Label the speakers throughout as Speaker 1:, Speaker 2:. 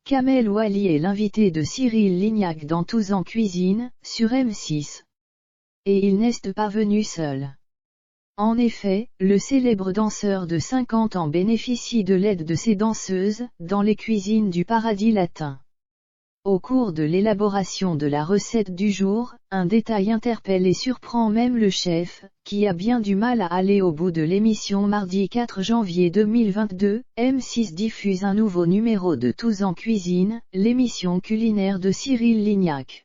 Speaker 1: Kamel Ouali est l'invité de Cyril Lignac dans Tous en cuisine, sur M6. Et il n'est pas venu seul. En effet, le célèbre danseur de 50 ans bénéficie de l'aide de ses danseuses, dans les cuisines du paradis latin. Au cours de l'élaboration de la recette du jour, un détail interpelle et surprend même le chef, qui a bien du mal à aller au bout de l'émission. Mardi 4 janvier 2022, M6 diffuse un nouveau numéro de Tous en cuisine, l'émission culinaire de Cyril Lignac.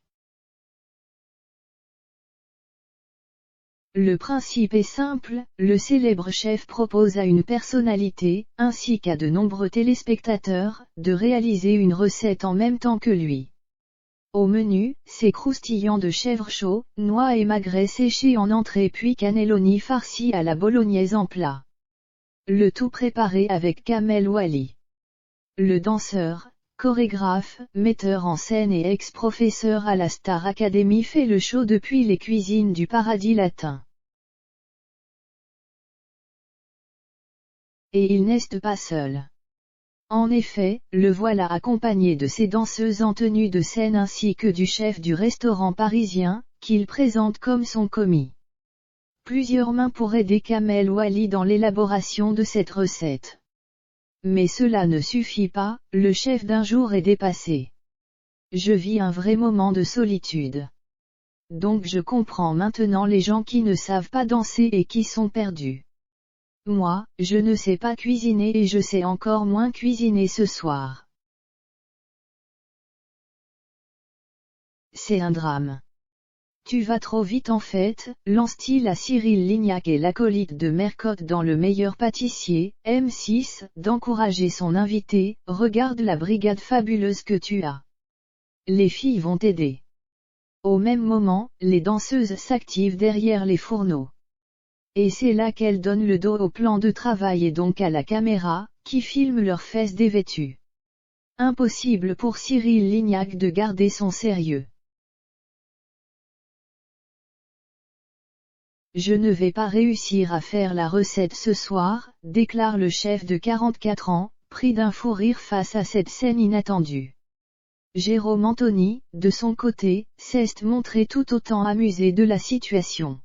Speaker 1: Le principe est simple, le célèbre chef propose à une personnalité, ainsi qu'à de nombreux téléspectateurs, de réaliser une recette en même temps que lui. Au menu, c'est croustillant de chèvre chaud, noix et magret séchés en entrée puis cannelloni farci à la bolognaise en plat. Le tout préparé avec Kamel Ouali. Le danseur, chorégraphe, metteur en scène et ex-professeur à la Star Academy fait le show depuis les cuisines du paradis latin. Et il n'est pas seul. En effet, le voilà accompagné de ses danseuses en tenue de scène ainsi que du chef du restaurant parisien, qu'il présente comme son commis. Plusieurs mains pour aider Kamel Ouali dans l'élaboration de cette recette. Mais cela ne suffit pas, le chef d'un jour est dépassé. Je vis un vrai moment de solitude. Donc je comprends maintenant les gens qui ne savent pas danser et qui sont perdus. Moi, je ne sais pas cuisiner et je sais encore moins cuisiner ce soir. C'est un drame. Tu vas trop vite en fait, lance-t-il à Cyril Lignac et l'acolyte de Mercotte dans Le Meilleur Pâtissier, M6, d'encourager son invité, regarde la brigade fabuleuse que tu as. Les filles vont t'aider. Au même moment, les danseuses s'activent derrière les fourneaux. Et c'est là qu'elles donnent le dos au plan de travail et donc à la caméra, qui filme leurs fesses dévêtues. Impossible pour Cyril Lignac de garder son sérieux. Je ne vais pas réussir à faire la recette ce soir, déclare le chef de 44 ans, pris d'un fou rire face à cette scène inattendue. Jérôme Anthony, de son côté, s'est montré tout autant amusé de la situation.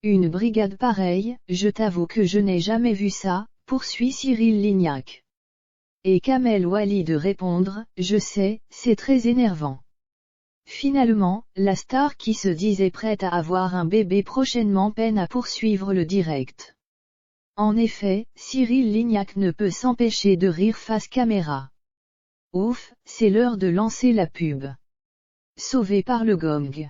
Speaker 1: Une brigade pareille, je t'avoue que je n'ai jamais vu ça, poursuit Cyril Lignac. Et Kamel Ouali de répondre, je sais, c'est très énervant. Finalement, la star qui se disait prête à avoir un bébé prochainement peine à poursuivre le direct. En effet, Cyril Lignac ne peut s'empêcher de rire face caméra. Ouf, c'est l'heure de lancer la pub. Sauvé par le gong.